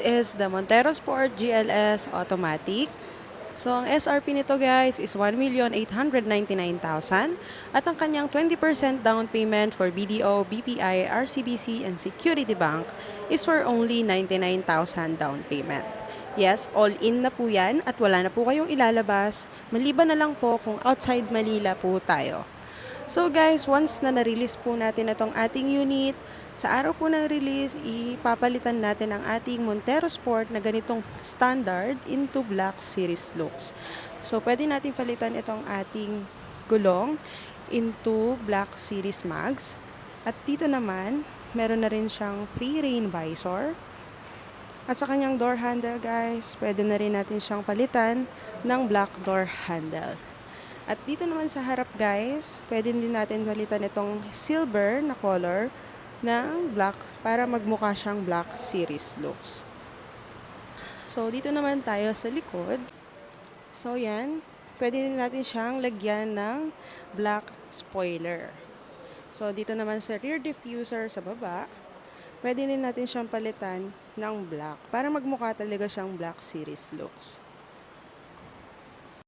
is the Montero Sport GLS Automatic. So, ang SRP nito guys is 1,899,000 at ang kanyang 20% down payment for BDO, BPI, RCBC, and Security Bank is for only 99,000 down payment. Yes, all in na po yan at wala na po kayong ilalabas. Maliban na lang po kung outside Manila po tayo. So guys, once na na-release po natin itong ating unit, sa araw po ng release, ipapalitan natin ang ating Montero Sport na ganitong standard into Black Series looks. So pwede natin palitan itong ating gulong into Black Series mags. At dito naman, meron na rin siyang pre-rain visor. At sa kanyang door handle guys, pwede na rin natin siyang palitan ng black door handle. At dito naman sa harap guys, pwede din natin palitan itong silver na color ng black para magmukha siyang Black Series looks. So dito naman tayo sa likod. So yan, pwede din natin siyang lagyan ng black spoiler. So dito naman sa rear diffuser sa baba, pwede din natin siyang palitan ng black para magmukha talaga siyang Black Series looks.